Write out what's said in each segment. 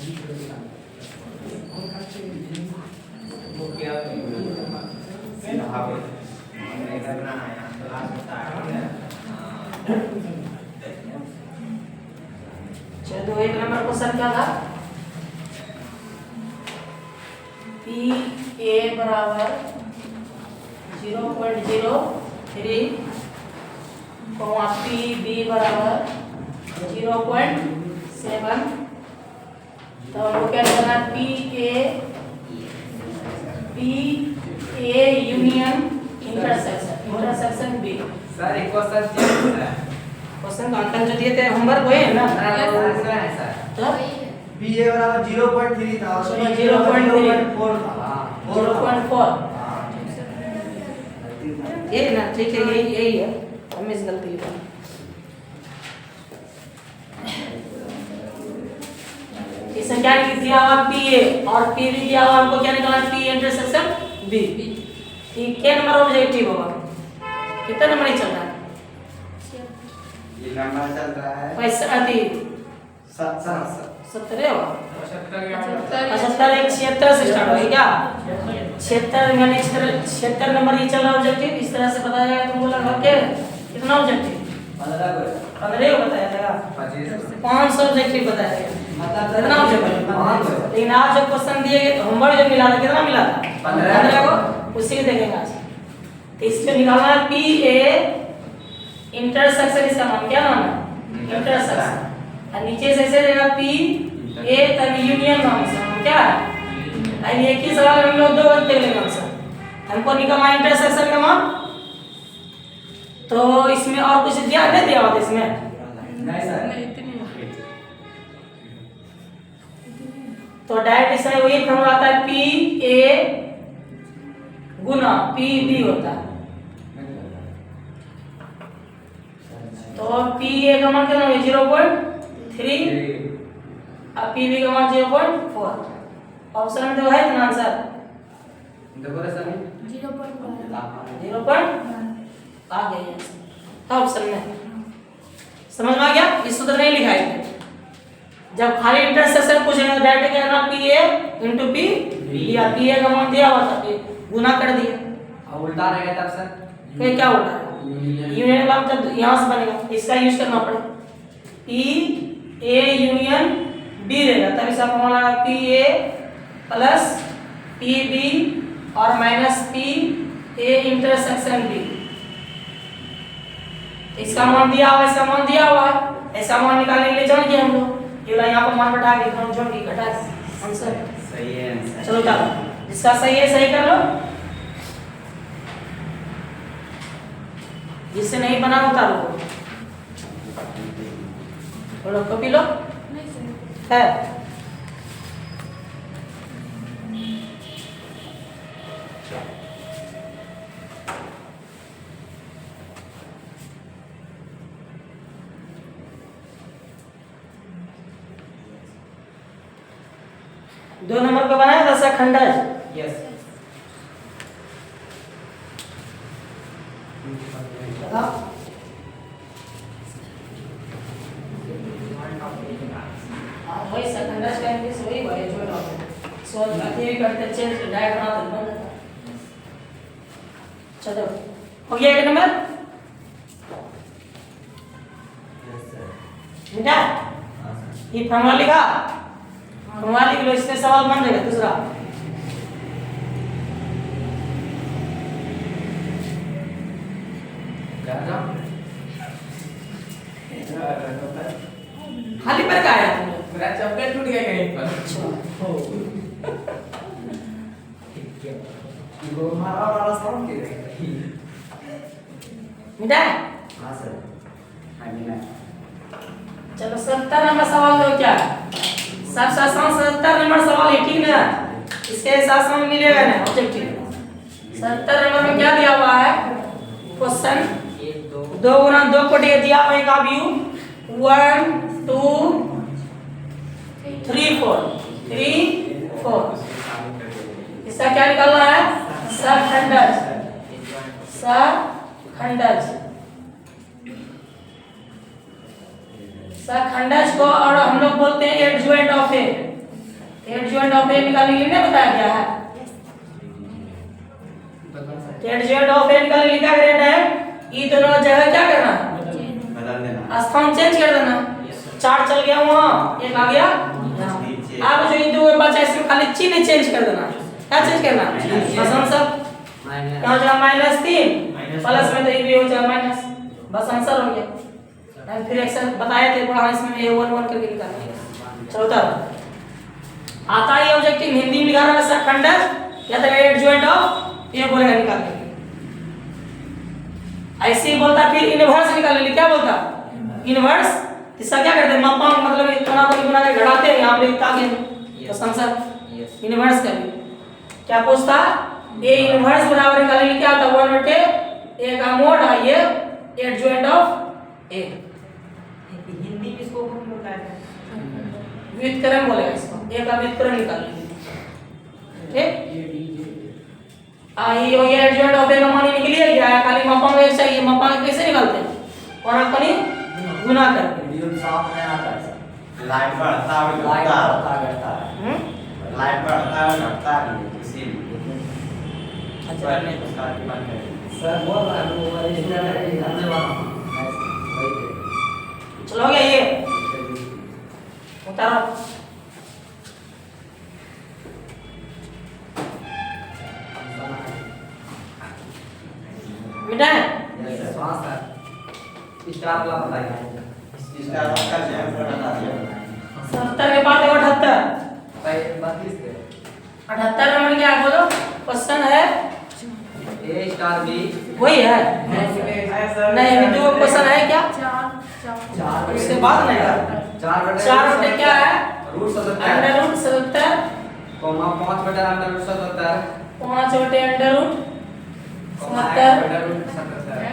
चलो एक number question क्या था? पी ए बराबर 0.03 पी बी बराबर 0.7। तो हमको क्या करना है? P A union intersection B. Sir एक क्वेश्चन चेक है। क्वेश्चन का आंसर जो दिए थे होमवर्क वही है ना? दूसरा है सर। तो बी ए बराबर 0.3 था और चलो, B 0.4 था। 0.4 ये ना, ठीक है, यही है। हमें इस गलती है। इसमें क्या दिया हुआ? पी ए और पी बी दिया हुआ, हमको क्या निकालना है? P intersection B. क्या नंबर ऑब्जेक्टिव होगा? कितना नंबर ही चल रहा है? ये नंबर चल रहा है 70 होगा। 75 75 एक 76 से स्टार्ट होगी क्या? 76 यानी 76 नंबर ये चल रहा ऑब्जेक्टिव। इस तरह से बताया जाएगा तुमको लगभग के कितना ऑब्जेक्टिव? 15 बताया जाएगा। 500 ऑब्जेक्टिव बताया जाएगा। कितना ऑब्जेक्टिव? लेकिन आज जो क्वेश्चन दिए गए होमवर्क जो मिला था कितना मिला था? 15 को। उसी को देखेंगे आज। तो इसको निकालना है पी ए इंटरसेक्शन। इसका नाम क्या नाम है? इंटरसेक्शन। और नीचे से ऐसे रहेगा पी ए तब यूनियन नाम से क्या है? अब एक ही सवाल हम लोग दो बार देख लेंगे आंसर। हमको निकालना इंटरसेक्शन का मान। तो इसमें और कुछ दिया नहीं दिया हुआ इसमें? नहीं सर। तो डायरेक्ट इसमें वही फॉर्मूला आता है पी ए गुना पी बी होता है। तो पी ए का मान कितना है? 0.3 और पी बी का मान 0.4। ऑप्शन में तो है ना आंसर? देखो रे सर 0. आ गया ऑप्शन में। समझ में आ गया? इस सूत्र नहीं लिखा है। जब खाली इंटरसेक्शन पूछेंगे डायरेक्ट कहना पी ए इंटू पी या पी ए का मान दिया हुआ था गुना कर दिया। और उल्टा रहेगा तब सर फिर क्या होगा? यूनियन का मतलब यहाँ से बनेगा, इसका यूज करना पड़ेगा। पी ए यूनियन बी रहेगा तब इसका formula P A plus P B और minus P A intersection B. इसका मान दिया हुआ, इसका मान दिया हुआ है। ऐसा मान निकालने के लिए जोड़ दिया हम लोग। ये वाला यहाँ पर मान बैठा के हम जोड़ के घटा आंसर सही है आंसर। चलो चलो, जिसका सही है सही कर लो, जिससे नहीं बना उतार लो। थोड़ा कॉपी लो है। दो नंबर पे बनाया दशा खंडज। यस बताओ वही सेकंडज का इंग्लिश वही भाई जो ना सो अति भी करते चेंज डायरेक्ट बना दो। चलो हो गया एक नंबर बेटा। ये फॉर्मूला लिखा, फॉर्मूला लिख लो, इससे सवाल बन जाएगा दूसरा। खाली पर का आया तुम? मेरा चप्पल टूट गया कहीं पर। वो मारा वाला साउंड के मिटा। हां सर हां मिला। चलो 70 नंबर सवाल दो क्या? सब 70 नंबर सवाल है ठीक ना? इसके हिसाब से मिलेगा ना ऑब्जेक्टिव। 70 नंबर में क्या दिया हुआ है क्वेश्चन? 2 गुना 2 को दिया हुआ का व्यू 1 2 3 4 इसका क्या निकालना है? सखंडज। सखंडज सखंडज को और हम लोग बोलते हैं adjoint of A. Adjoint of A निकालने के लिए नहीं बताया गया है। एडजॉइंट ऑफ ए निकालने के लिए क्या करना है, ये दोनों जगह क्या करना है, बदल देना, स्थान चेंज कर देना। 4 चल गया वहां, 1 आ गया। अब जो ये दो बचा इसमें खाली चिन्ह चेंज कर देना। क्या चेंज करना, बस आंसर क्या हो जाएगा -3 प्लस में तो ये भी हो जाएगा माइनस, बस आंसर हो गया। हम फिर एक्शन बताए थे पढ़ाने इसमें A11 करके निकालना है। चलो तब आता है ऑब्जेक्टिव हिंदी में लिखा रहा है खंडक या तो एडजॉइंट ऑफ ये बोलेगा निकालने के लिए। ऐसे ही बोलता फिर इनवर्स निकालने के लिए क्या बोलता, इनवर्स। इसका क्या करते हैं, मापा मतलब इतना को गुना के घटाते हैं यहां पे ताकि तो आंसर इनवर्स कर लिए। क्या पूछता, ए इनवर्स बराबर निकालने के लिए क्या होता, 1/a का मोड है ये एडजॉइंट ऑफ ए। हिंदी में इसको कौन बोलता है, व्युत्क्रम बोलेगा इसको, ए का व्युत्क्रम निकालेंगे। ठीक, आई हो गया एडजॉइंट ऑफ ए का मान निकल गया है, खाली मापांक एक चाहिए। मापांक कैसे निकालते हैं, और अपनी गुना करके। वीडियो साफ नहीं आता है, लाइट बढ़ता है लाइट घटता बढ़ता घटता है। है, लाइट बढ़ता है घटता है, इसीलिए अच्छा नहीं उसका मान करें। सर बोल रहा है वो ओरिजिनल है, जानने वाला हूं। चलो हो गया ये उतारो। मिटा है यस सर, हां सर। स्टार वाला बताइए। इसका कर दिया, बता दिया। 70 के बाद 78, भाई 32 के 78 नंबर क्या बोलो, क्वेश्चन है ए स्टार बी वही है। नहीं अभी दो क्वेश्चन है क्या, 4 उसके बाद नहीं है। 4 बटे क्या है, रूट 77 अंडर रूट 77 कॉमा 5 बटा अंडर रूट 77 5 बटे अंडर रूट कॉमा 77 1 बटा रूट 77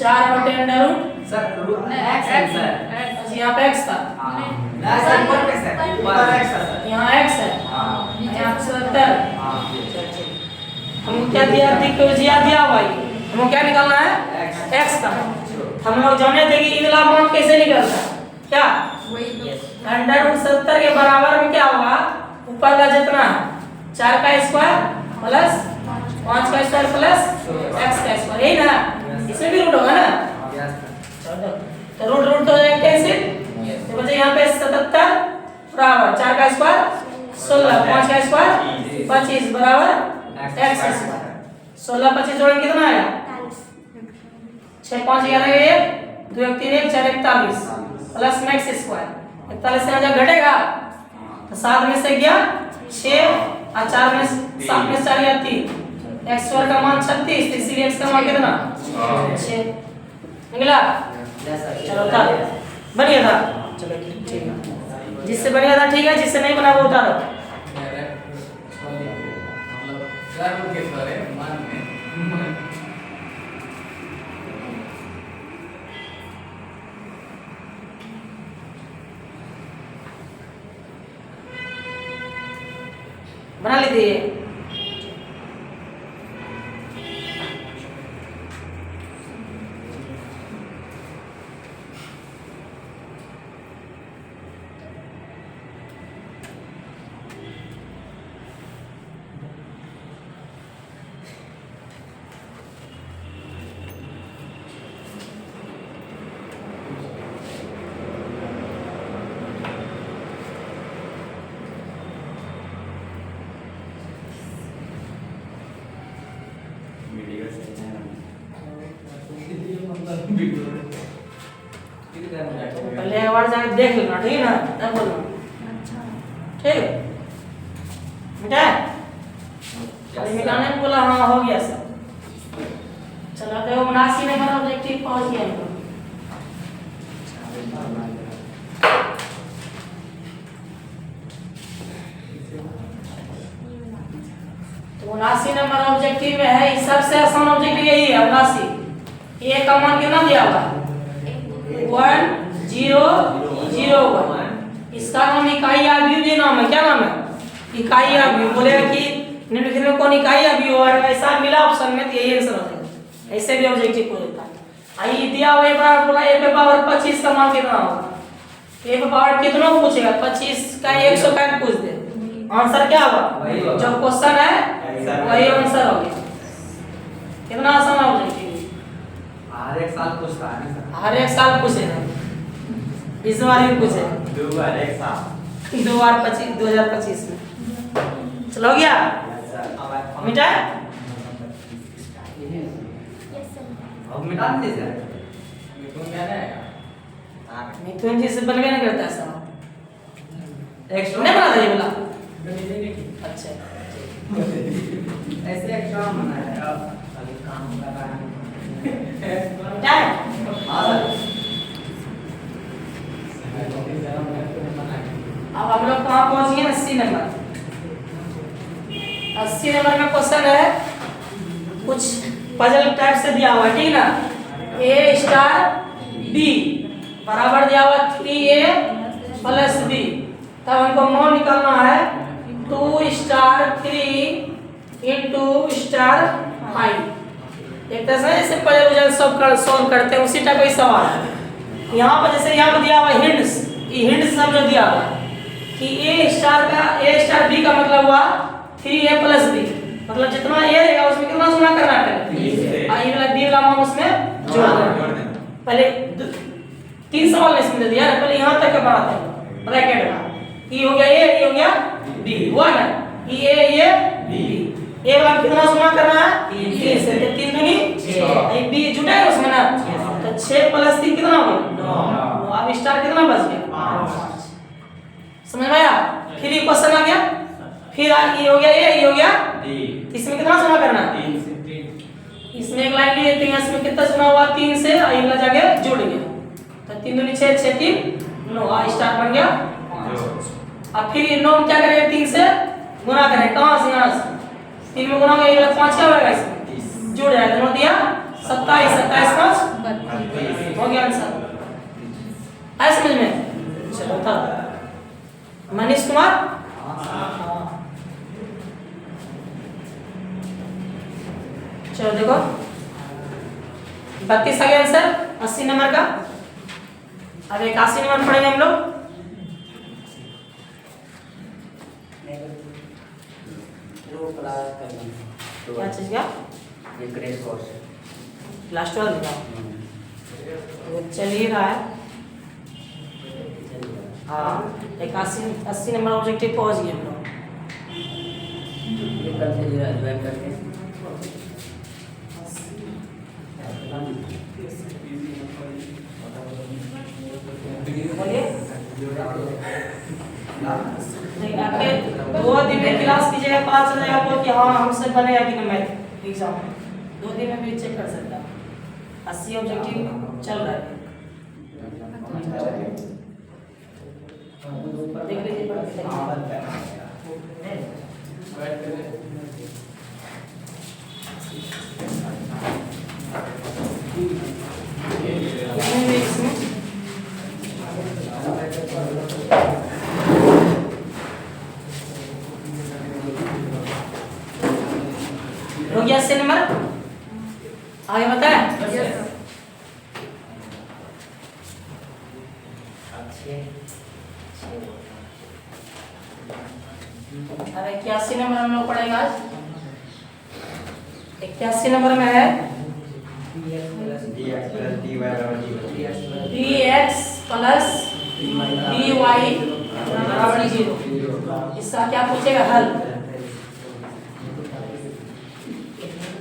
4 बटे under root sir root x है सर। यहाँ पे x था, ना सर ऊपर कैसे है, ऊपर एक्स है सर। यहाँ x है, हां यहाँ पे 77। हां हमको क्या दिया, दिया भाई, हमको क्या निकालना है, x का। हम लोग जाने थे कि इधला मान कैसे निकलता है, क्या अंडर रूट 70 के बराबर में क्या होगा, ऊपर का जितना 4 का स्क्वायर प्लस 5 का स्क्वायर प्लस x का स्क्वायर, यही ना, इसमें भी रूट होगा ना। तो रूट रूट हो जाएगा कैसे, तो बचे यहाँ पे 77 बराबर 4 का स्क्वायर 16, 5 का स्क्वायर 25 बराबर x स्क्वायर। 16 25 जोड़ कितना आया, 6 5 11 1 2 1 3 1 4 41 प्लस मैक्स स्क्वायर 41 से जब घटेगा तो 7 में से गया 6 और 4 में 7 में 4 या 3, x स्क्वायर का मान 36, इसीलिए x का मान कितना 6 निकला। चलो था बन गया था, चलो ठीक है, जिससे बन गया था ठीक है, जिससे नहीं बना वो उतारो। बना लीजिए। वीडियो से पहले एक बार जाके देख लेना, ठीक है ना, तब बोलना। ठीक है मिटा है, अरे मिटाने को बोला, हाँ हो गया सब। चला तो 79 नंबर ऑब्जेक्टिव पहुंच गया हम लोग। तो 79 नंबर ऑब्जेक्टिव में है, इस सबसे आसान ऑब्जेक्टिव यही है 79। ये का मान कितना दिया हुआ है 1001। इसका नाम इकाई आव्यूह नाम है, क्या नाम है इकाई आव्यूह। बोलेगा कि निम्नलिखित में कौन इकाई आव्यूह है, ऐसा मिला ऑप्शन में तो यही आंसर हो जाएगा। ऐसे भी ऑब्जेक्टिव हो जाता है। आई दिया हुआ एक बार बोला a पे पावर 25 का मान कितना होगा, a पे पावर कितना पूछेगा 25 का 100 का पूछ दे आंसर क्या होगा? वही होगा। जो क्वेश्चन है Answer वही आंसर हो गया। कितना आसान ऑब्जेक्टिव? हर एक साल पूछता है ना सर। हर एक साल पूछेगा, इस बार भी पूछेगा, 2 बार एक साथ 2025 में। चलो हो गया अब मिटा? अब मिटा दीजिए सर। मिथुन जी से बनवे नहीं करता है सब। एक्स्ट्रा नहीं बना था ये बोला? अच्छा ऐसे एक्स्ट्रा बना है। अभी काम कर रहा है। मिटा है? हाँ सर। अब हम लोग कहाँ पहुंच गए? 80 नंबर। 80 नंबर में क्वेश्चन है, कुछ पजल टाइप से दिया हुआ है, ठीक ना? A स्टार B बराबर दिया हुआ 3A प्लस B। तब हमको मान निकालना है 2 स्टार 3 इंटू स्टार 5। एक तरह से जैसे पजल उजल सब सॉल्व करते हैं उसी टाइप का ही सवाल है। यहाँ पर जैसे यहाँ पर दिया हुआ हिंट्स, ये हिंट्स सब जो दिया हुआ है कि A स्टार B का मतलब हुआ 3A प्लस B, मतलब जितना A रहेगा उसमें कितना गुना करना है? ये वाला B वाला मान उसमें जोड़ देना। पहले 3 सवाल इसमें दे दिया, पहले यहाँ तक का बनाते हैं ब्रैकेट में। ये हो गया A, ये हो गया B, हुआ ना? ये B। A वाला कितना गुना करना है? 3 से, 3 दूनी 6। ये B जुटा है उसमें ना, तो 6 प्लस 3 कितना हो गया? 9। अब स्टार कितना बच गया? 5। समझ में आया? फिर ये क्वेश्चन आ गया, फिर ये हो गया A, ये हो गया D इसमें कितना गुना करना है? 3 से इसमें एक लाइन लिए थे, इसमें कितना गुना हुआ? 3 से, अगला जाके जुड़ गया, तो 3 दूनी 6, 6 3 9, स्टार बन गया 5। अब फिर ये 9 क्या करेंगे? 3 से गुना करें, कहां से? यहाँ से 3 में गुना होगा, 5 क्या होगा इसमें? जुड़ जाएगा, दोनों दिया 27, 27 5 हो गया आंसर। आया समझ में? चलो तब मनीष कुमार, चलो देखो 32 आ गया आंसर 80 नंबर का। अब 81 नंबर पढ़ेंगे हम लोग। क्या चीज का? ये क्रैश कोर्स है। लास्ट वाला दिखा, वो चल ही रहा है। हाँ 80 नंबर ऑब्जेक्टिव पहुंच गए हम लोग। ये कल से ज्वाइन करके बोलिए। नहीं आपके 2 दिन में क्लास कीजिएगा, पता चल जाएगा आपको कि हाँ हमसे बनेगा कि नहीं मैथ एग्जाम में। 2 दिन में भी चेक कर सकता है। 80 ऑब्जेक्टिव चल रहा है, देख लीजिए पढ़ के। कितने में इसमें? हो गया 80 नंबर। आगे बताएं। अब 81 नंबर हम लोग पढ़ेंगे आज। 81 नंबर में है dx plus dy बराबर d dx प्लस dy बराबर 0। इसका क्या पूछेगा? हल।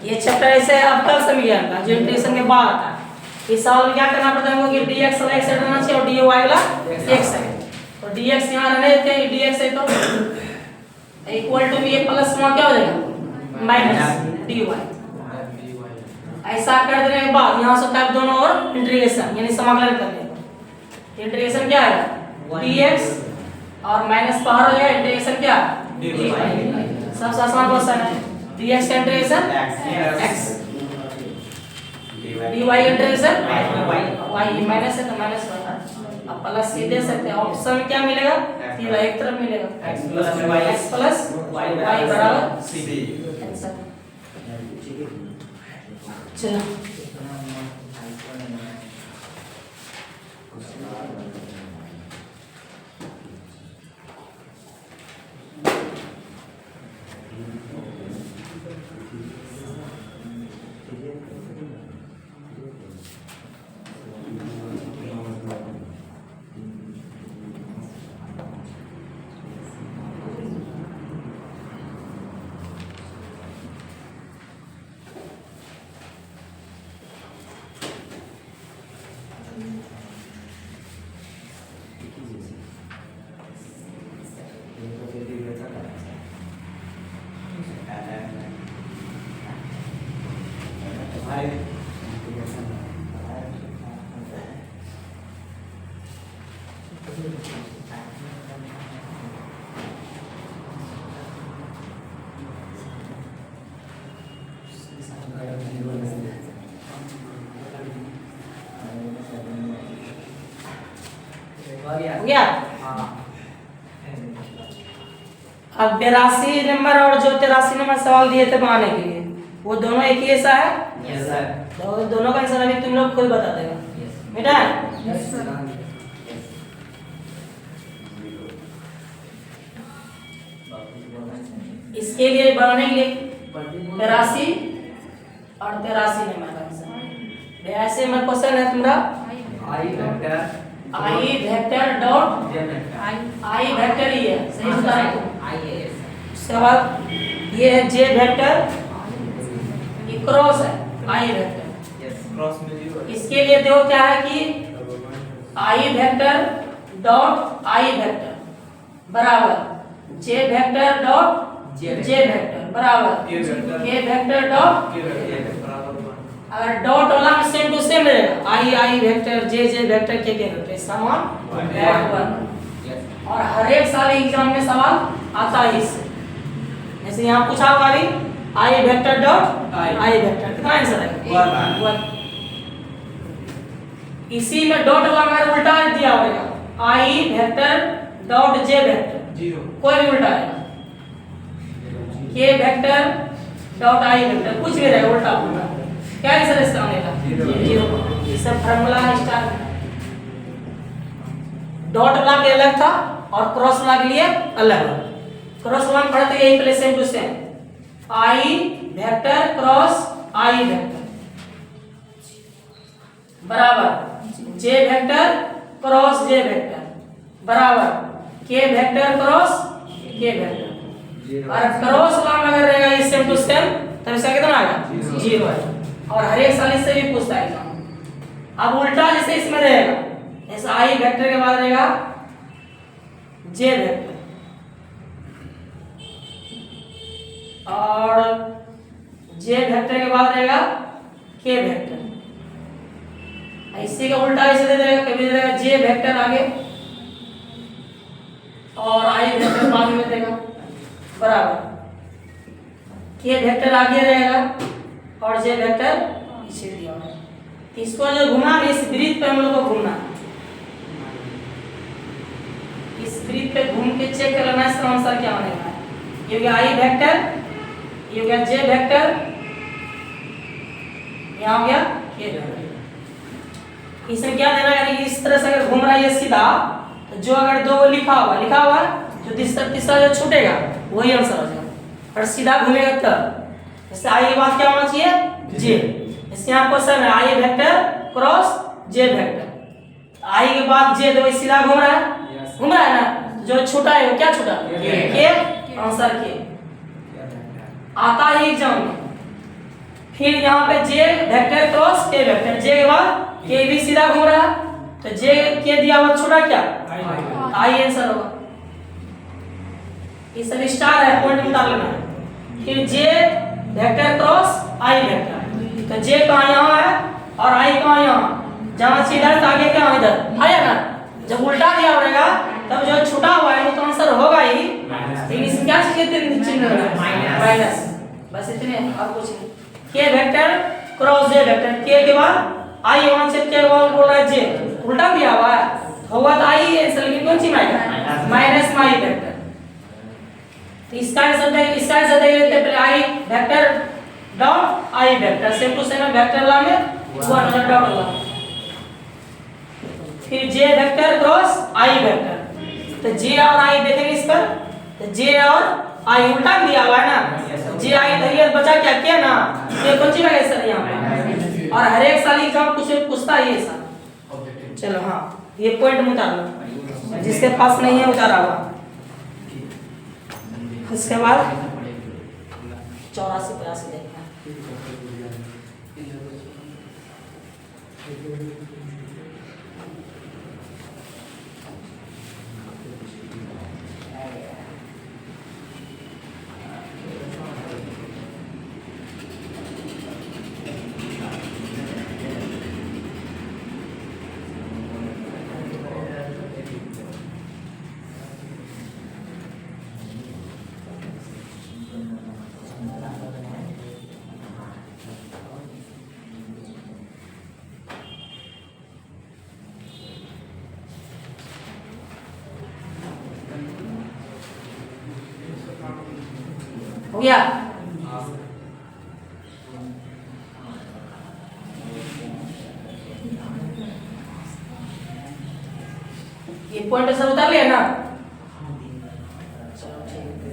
ये चैप्टर ऐसे अब कल से मिल जाएगा, जो इंटीग्रेशन के बाद आता है। इस साल में क्या करना पड़ता है हमको कि dx वाला एक साइड रहना चाहिए और dy वाला एक साइड। तो dx यहाँ रहने देते हैं, dx है तो इक्वल टू ये प्लस वहाँ क्या हो जाएगा? Minus dy। ऐसा कर देने के बाद यहाँ से टाइप दोनों और इंटीग्रेशन यानी समाकलन कर लेंगे। इंटीग्रेशन क्या है? dx और माइनस बाहर हो जाएगा, इंटीग्रेशन क्या? dy। सबसे आसान क्वेश्चन है। dx का integration x, dy integration y, minus है तो माइनस होगा। अब प्लस सीधे सकते हैं, ऑप्शन में क्या मिलेगा? सीधा एक तरफ मिलेगा x प्लस y बराबर c। आंसर। चलो हो गया। हाँ अब 82 नंबर और जो 83 नंबर सवाल दिए थे बनाने के लिए, वो दोनों एक ही ऐसा है। यस सर दोनों का आंसर अभी तुम लोग खुद बता देगा बेटा। इसके लिए बनाने के लिए 82 और 83 नंबर का आंसर 82 नंबर क्वेश्चन है तुम्हारा आई वेक्टर डॉट आई वेक्टर ही है, सही बता रहे हो। उसके बाद ये है जे वेक्टर, ये क्रॉस है आई वेक्टर। क्रॉस में जीरो इसके लिए देखो क्या है कि आई वेक्टर डॉट आई वेक्टर बराबर J vector dot J vector बराबर के वेक्टर के वेक्टर डॉट के वेक्टर बराबर अगर डॉट वाला में सेम टू सेम रहेगा आई वेक्टर जे वेक्टर के वेक्टर समान 1 और हर एक साल एग्जाम में सवाल आता है इससे। जैसे यहाँ पूछा होगा अभी आई वेक्टर डॉट आई वेक्टर कितना आंसर है 1। इसी में डॉट वाला में अगर उल्टा दिया होगा I vector dot J vector zero कोई भी उल्टा है के वेक्टर डॉट आई वेक्टर कुछ भी रहेगा उल्टा पुल्टा क्या आंसर इसका आएगा 0। ये सब फार्मूला है स्टार। डॉट वाला के अलग था और क्रॉस वाला के लिए अलग। क्रॉस वाला में पढ़ते यही पहले same to same I vector cross I vector बराबर J vector cross J vector बराबर K vector cross K vector. और क्रॉस वाला अगर रहेगा ये सेम टू सेम तब इसका कितना आएगा 0 है। और हर एक साल इससे भी पूछता है। अब उल्टा जैसे इसमें रहेगा जैसे आई वेक्टर के बाद रहेगा जे वेक्टर और जे वेक्टर के बाद रहेगा के वेक्टर। इसी का उल्टा ऐसे दे देगा, कभी दे देगा जे वेक्टर आगे और आई वेक्टर बाद में देगा बराबर के वेक्टर आगे रहेगा और जे वेक्टर पीछे दिया हुआ है। इसको जो घूमना है इस वृत्त पे हम लोग को घूमना है। इस वृत्त पे घूम के चेक कर लेना इसका आंसर क्या होने वाला है। ये हो गया आई वेक्टर, ये हो गया जे वेक्टर, यहाँ हो गया के वेक्टर। इसमें क्या देना है कि इस तरह से अगर घूम रहा है ये सीधा तो जो अगर दो लिखा हुआ जो तीसरा जो छूटेगा वही आंसर हो जाएगा। और सीधा घूमेगा तब जैसे आई के बाद क्या होना चाहिए जे। इससे यहाँ क्वेश्चन है आई वेक्टर क्रॉस जे वेक्टर। आई के बाद जे दो सीधा घूम रहा है ना, जो छूटा है वो क्या छूटा के आंसर के आता है एग्जाम में। फिर यहाँ पे जे वेक्टर क्रॉस के वेक्टर, जे के बाद के भी सीधा घूम रहा है तो जे के दिया हुआ छूटा क्या आई आंसर होगा। ये सब स्टार है पॉइंट बता लेना है। फिर J vector cross I vector तो जे कहाँ यहाँ है और आई कहाँ यहाँ, जहाँ से इधर आगे क्या इधर आया ना। जब उल्टा दिया रहेगा तब जो छूटा हुआ है वो तो आंसर होगा ही, लेकिन इसमें क्या चीज चिन्ह माइनस, बस इतने और कुछ नहीं। के वेक्टर क्रॉस जे वेक्टर के के बाद आई वहां से के बाद बोल रहा है जे उल्टा दिया हुआ है होगा तो आई आंसर, लेकिन कौन सी माइनस माइनस में आई वेक्टर। तो इसका आंसर देंगे पहले I vector dot I vector same to same vector वाला में वन डॉट वाला। फिर J vector cross I vector तो जे और आई देखेंगे इस पर तो जे और आई उल्टा दिया हुआ है ना, जे आई धैर्य बचा क्या ना ये कौन सी लगे सर यहाँ पे। और हर एक साल एग्जाम कुछ पूछता है ये सर। चलो हाँ ये पॉइंट में उतार लो, जिसके पास नहीं है उतारा हुआ। उसके बाद 84-85 देखना हो गया। ये पॉइंट सब उतार लिया ना। चलो ठीक है।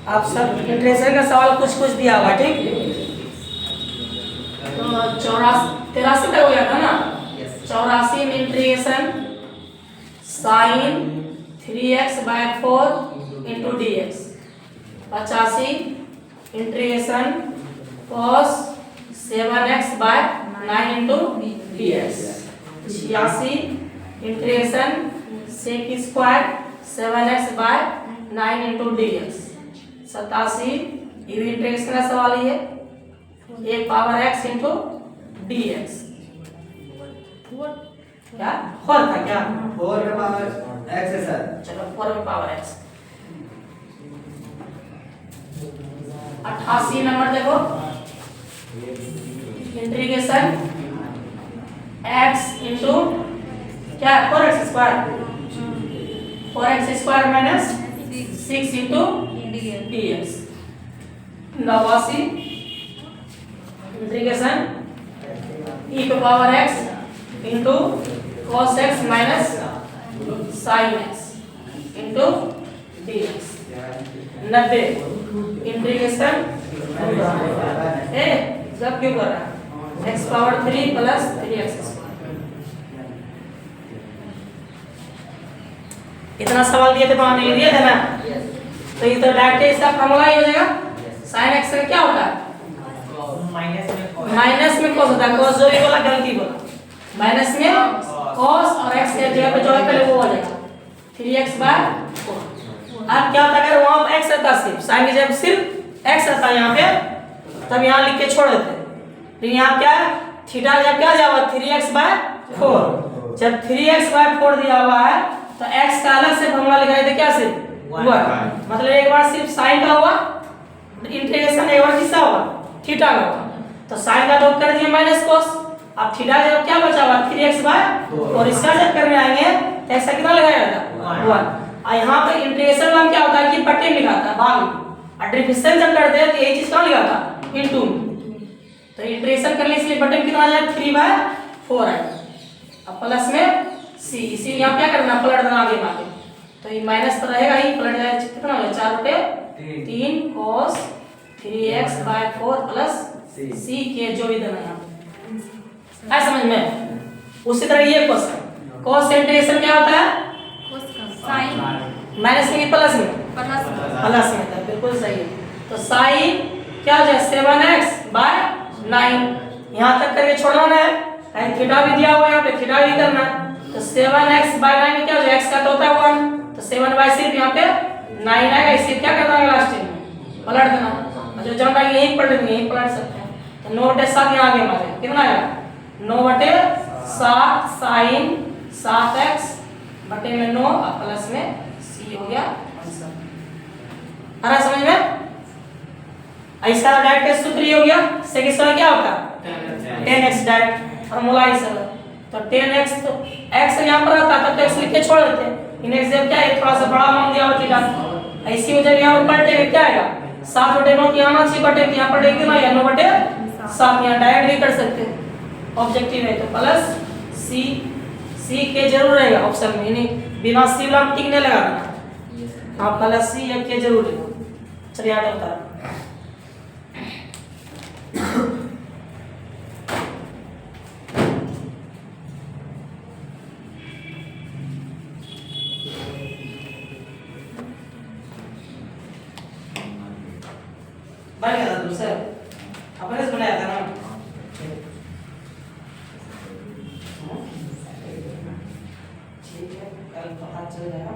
आप सब इंटरेस्टेड का सवाल कुछ कुछ दिया हुआ ठीक। तो 83 तक हो गया था ना। 84 में integration sine 3x/4 into dx। 85 integration cos 7x/9 into dx। 86 integration sec square 7x/9 into dx। 87 ये भी इंटीग्रेशन का सवाल ही है, 1 पावर x इंटू dx। क्या 4 था क्या? 4 का पावर x है सर। चलो 4 में पावर x। 88 नंबर देखो, इंटीग्रेशन x इंटू क्या 4x square 4x square minus 6 into dx। 89 integration e की power x into cos x minus sin x into dx। 90 integration जब क्यों कर रहा है x power 3 plus 3x square. इतना सवाल दिए थे बनाने के लिए थे ना। तो ये तो डायरेक्ट इसका फॉर्मूला ही हो जाएगा। sin x का क्या होता है माइनस में cos होता है। cos जो भी बोला गलती बोला, माइनस में cos और x के जगह पे जो है पहले वो हो जाएगा 3x/4। अब क्या होता है अगर वहां x रहता सिर्फ sin की जगह सिर्फ x रहता यहाँ पे तब यहाँ लिख के छोड़ देते। लेकिन यहाँ क्या है थीटा जब क्या दिया हुआ 3x/4। जब 3x/4 दिया हुआ है तो x का अलग से फॉर्मूला लिखा है क्या सिर्फ 1। मतलब एक बार सिर्फ sin का हुआ इंटीग्रेशन, एक बार किसका हुआ थीटा का हुआ। तो sin का तो कर दिए माइनस cos। अब थीटा जब क्या बचा हुआ 3x/4 और इसका जब करने आएंगे तो x का कितना लगाया जाता 1। और यहाँ पे इंटीग्रेशन में क्या होता है कि बटे में लिखा था भाग में, और डिफरेंशियल जब करते हैं तो यही चीज कहाँ लिखा था इनटू। तो इंटीग्रेशन करने इसलिए बटे में कितना आ जाएगा 3/4 आएगा। अब प्लस में c, इसी यहाँ क्या करना पलट देना आगे आगे। तो ये माइनस तो रहेगा ही, पलट जाएगा कितना हो जाएगा 4/3 cos 3x/4 प्लस c के जो भी देना है। है समझ में? उसी तरह ये क्वेश्चन cos इंटीग्रेशन क्या होता है माइनस में प्लस में प्लस में था, बिल्कुल सही है। तो साइन क्या हो जाए 7x/9 यहाँ तक करके छोड़ना है। कहीं थीटा भी दिया हुआ है यहाँ पे थीटा भी करना है। तो 7x/9 क्या हो जाए x का तो होता है 1, तो 7 सिर्फ यहाँ पे 9 आएगा। इसे क्या करना है लास्ट में पलट देना। जो जब आएगा यही पलट देंगे, यही पलट सकते हैं। तो 9/7 यहाँ आगे मारे कितना आएगा 9/7 साइन 7x बटे में 9 और प्लस में c हो गया आंसर। आ रहा समझ में? इसका डायरेक्ट सूत्र ये हो गया। सेकंड सवाल क्या होता है 10x डायरेक्ट फॉर्मूला ही सब। तो 10x तो x यहां पर आता तब तो x लिख के छोड़ देते हैं। इन x जब क्या है थोड़ा सा बड़ा मान दिया हुआ थीटा, ऐसी हो जब यहां पर पलटे क्या आएगा 7/9 की आना चाहिए बटे यहां पर कितना है 9/7। यहां डायरेक्ट भी कर सकते हैं ऑब्जेक्टिव है। तो प्लस c के जरूर रहेगा ऑप्शन में, यानी बिना c वाला टिक नहीं लगा देना। हां प्लस c एक के जरूर है। चलिए आगे बता बन गया था दूसरा अपने से बनाया था ना। ठीक है कल पता चल जाएगा।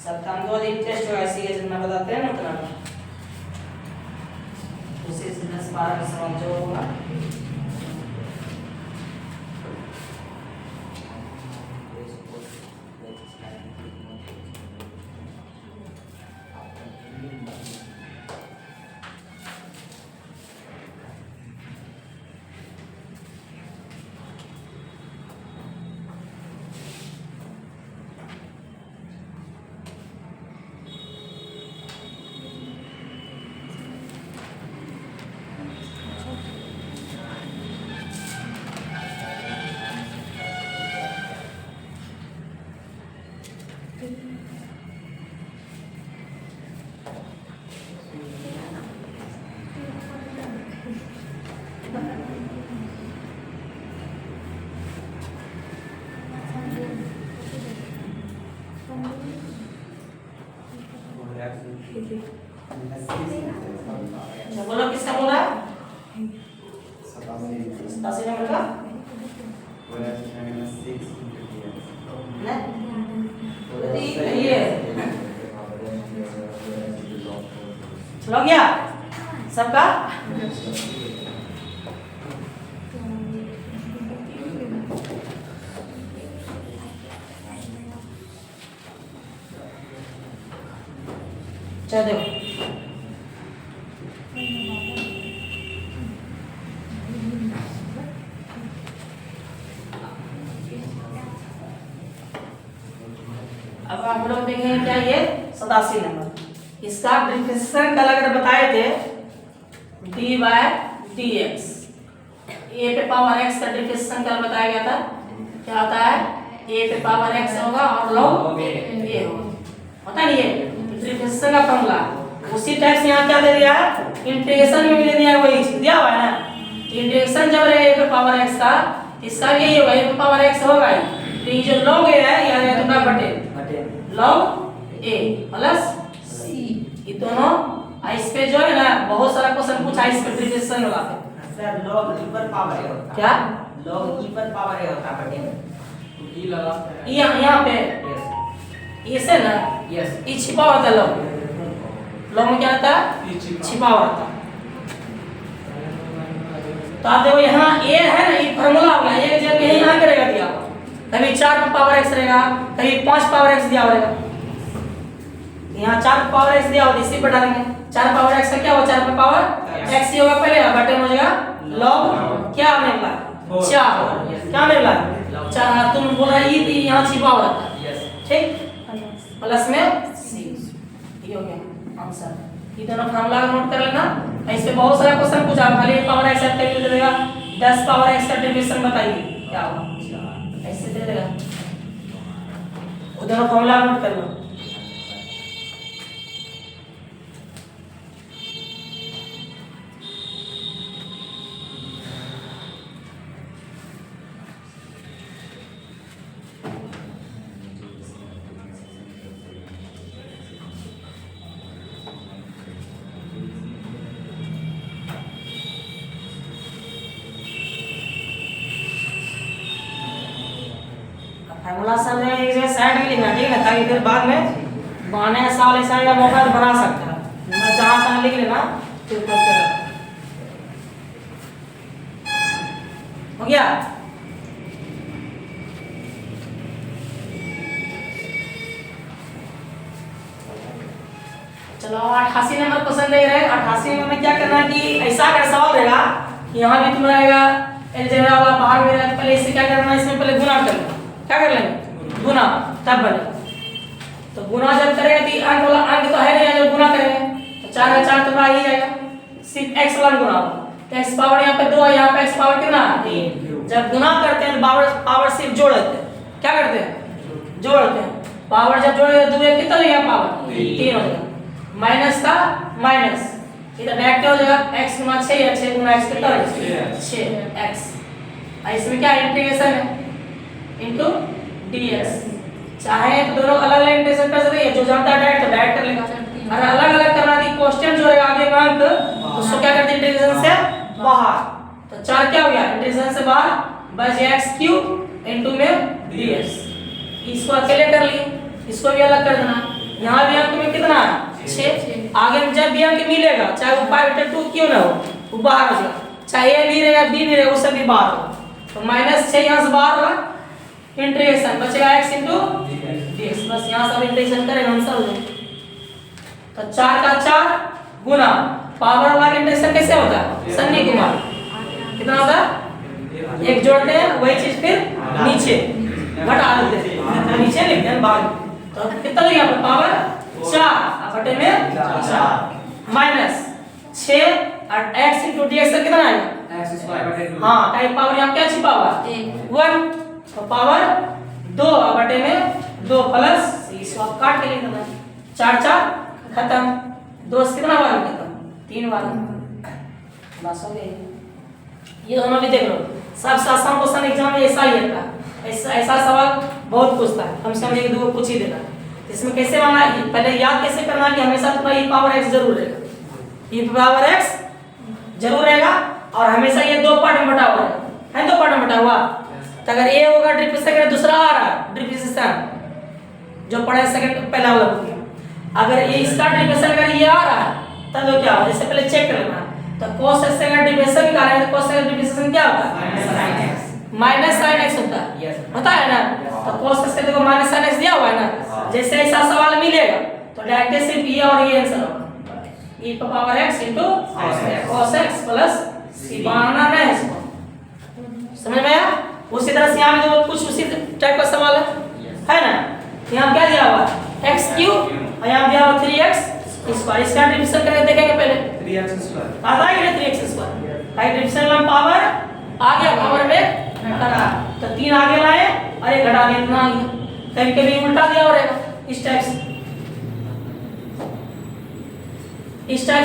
सप्ताह में 2 दिन टेस्ट होगा इसी के जितना बताते हैं ना उतना उसी से 10-12 का सवाल जो होगा। अच्छा बोलो किसका बोल रहा है? 87 नंबर का ये चलो गया सबका। चलो देखो अब आप लोग देखेंगे क्या ये 87 नंबर इसका डिफरेंशियल कल अगर बताए थे dy/dx a पे पावर x का डिफरेंशियल कल बताया गया था क्या होता है a पे पावर x होगा और log a होता है ये डिफरेंशियल का फॉर्मूला। उसी टाइप से यहाँ क्या दे दिया है इंटीग्रेशन में भी दे दिया है वही चीज दिया हुआ है ना। इंटीग्रेशन जब रहेगा a पे पावर x का इसका भी यही होगा a पे पावर x होगा ही तो ये जो log a है यानी तुम्हारा बटे log a प्लस c ये दोनों इस पे जो है ना बहुत सारा क्वेश्चन पूछा इस पे डिफरेंशियल वाला पे सर log e पर पावर a होता क्या log e पर पावर a होता बटे ई लगा यहाँ पे यस इसे ना यस ये छिपा होता है log में क्या रहता है ई छिपा हुआ रहता है। तो आप देखो यहाँ a है ना ये फार्मूला होगा एक जगह यही यहाँ करेगा दिया हुआ कभी 4 पे पावर x रहेगा कभी 5 पावर x दिया रहेगा यहाँ 4 पावर x दिया होगा इसी पर डालेंगे 4 पावर x का क्या होगा 4 पे पावर x ही होगा पहले बटे में हो जाएगा log क्या होने वाला 4 क्या होने वाला 4 तुम बोल रहा ये थी यहाँ छिपा हुआ था यस ठीक प्लस में c ये हो गया आंसर। ये दोनों फार्मूला नोट कर लेना इस पे बहुत सारा क्वेश्चन पूछा खाली पावर x का कैलकुलेट देगा 10 पावर x का डेरिवेशन बताइए क्या होगा ऐसे दे देगा वो दोनों फार्मूला नोट कर लो। फार्मूला सब जो है एक जगह साइड में लिखना ठीक है ना ताकि फिर बाद में बनाने साल ऐसा का मौका बना सकता है मैं जहाँ तहाँ लिख लेना फिर कुछ कर हो गया। चलो 88 नंबर क्वेश्चन देख रहे हैं 88 नंबर में क्या करना है कि ऐसा अगर सवाल रहेगा कि यहाँ भी तुम रहेगा अलजेब्रा वाला बाहर में रहेगा पहले इससे क्या करना है इसमें पहले गुना कर लेना क्या कर लेंगे गुना तब बनेगा। तो गुना जब करेंगे तो अंक वाला अंक तो है नहीं जब गुना करेंगे तो 4 का 4 तो आ ही जाएगा सिर्फ x वाला गुना होगा तो x पावर यहाँ पे 2 है यहाँ पे x पावर कितना है 3 जब गुना करते हैं तो पावर सिर्फ जोड़ देते हैं क्या करते हैं जोड़ते हैं पावर जब जोड़ेंगे 2 कितना हो जाएगा पावर 3 हो जाएगा माइनस का माइनस इधर डायरेक्ट हो जाएगा x गुना 6 या 6 गुना x कितना हो जाएगा 6x इसमें क्या इंटीग्रेशन है इनटू dx चाहे तो दोनों अलग अलग इंटीग्रेशन कर सकते हैं जो जानता है डायरेक्ट तो डायरेक्ट कर लेगा और अलग अलग करना दी कांस्टेंट जो रहेगा आगे का अंक उसको क्या करते हैं इंटीग्रेशन से बाहर तो 4 क्या हो गया इंटीग्रेशन से बाहर बच गया x क्यूब इनटू में dx इसको अकेले कर लिए इसको भी अलग कर देना यहाँ भी अंक में कितना है 6 आगे में जब भी अंक मिलेगा चाहे वो पाई बटे 2 क्यों ना हो वो बाहर हो जाएगा चाहे a भी रहेगा b भी रहेगा वो सब भी बाहर होगा तो -6 यहाँ से बाहर होगा इंटीग्रेशन बचेगा x dx बस यहाँ सब इंटीग्रेशन करें आंसर हो जाएगा। तो 4 का 4 गुना पावर वाला इंटीग्रेशन कैसे होता है सन्नी कुमार कितना होता है एक जोड़ते हैं वही चीज फिर नीचे घटा देते हैं नीचे लिखते हैं बाद तो कितना लिया पावर 4 बटे में 4 माइनस 6 और x dx कितना आएगा x स्क्वायर बटे 2 हां टाइप पावर यहाँ क्या छिपा हुआ 1 तो पावर 2 बटे में 2 प्लस इसको आप काट के लिख देना 4 4 खत्म 2 से कितना बार खत्म 3 बार बस हो गया। ये दोनों भी देख लो सबसे आसान क्वेश्चन एग्जाम में ऐसा ही रहता है ऐसा सवाल बहुत पूछता है हम समझे कि दो कुछ ही देना इसमें कैसे माना है, पहले याद कैसे करना कि हमेशा तुम्हारा e पावर x जरूर रहेगा, e पावर x जरूर रहेगा और हमेशा ये दो पार्ट में बटा हुआ है दो पार्ट में बटा हुआ। तो अगर a होगा डिफरेंशिएशन दूसरा आ रहा है डिफरेंशिएशन जो पढ़ा सेकंड पहला वाला बुक में, अगर ये इसका डिफरेंशिएशन अगर ये आ रहा है तब तो क्या होगा, जैसे पहले चेक कर लेना। तो cos x का डिफरेंशिएशन निकाला है तो cos x का डिफरेंशिएशन क्या होता है माइनस साइन x होता है, होता है ना। तो cos x का देखो माइनस साइन x दिया हुआ है ना, जैसे ऐसा सवाल मिलेगा तो डायरेक्ट सिर्फ ये और ये आंसर होगा, e power x into cos x plus c बनाना है इसको, समझ में आया। उसी तरह से यहाँ में तो कुछ उसी टाइप का सवाल है ना। यहाँ क्या दिया हुआ x क्यूब और यहाँ दिया हुआ 3x स्क्वायर, इसका डिवीजन करके देखेंगे पहले 3x स्क्वायर आता है कि 3x स्क्वायर, राइट डिवीजन में पावर आ गया, पावर में घटा तो 3 आगे लाए और एक घटा दिया इतना आ गया, कभी कभी उल्टा दिया हो रहेगा इस टाइप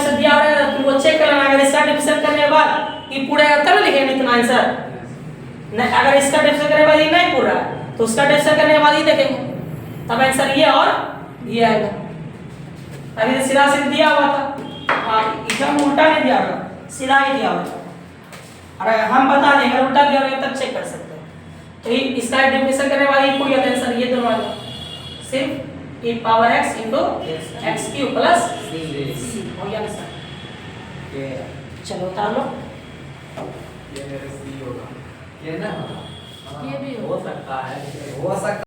से दिया हो रहेगा, तुमको चेक करना। अगर इसका डिवीजन करने के बाद ये पूरा तब लिखेंगे इतना आंसर नहीं, अगर इसका डिवीजन करने के बाद ये नहीं पूरा तो उसका डिवीजन करने के बाद ये देखेंगे तब आंसर ये और ये आएगा। अभी तो सीधा सीधा दिया हुआ था, हाँ एकदम उल्टा नहीं दिया हुआ, सीधा ही दिया हुआ। अरे हम बता दें अगर उल्टा दिया होगा तब चेक कर सकते हैं। तो ये इसका डिवीजन करने वाली पूरी आंसर ये दोनों आएगा, सिर्फ e power x into x cube plus c हो गया आंसर। चलो उतार लो, ये C होगा ये ना ये भी हो सकता है, हो सकता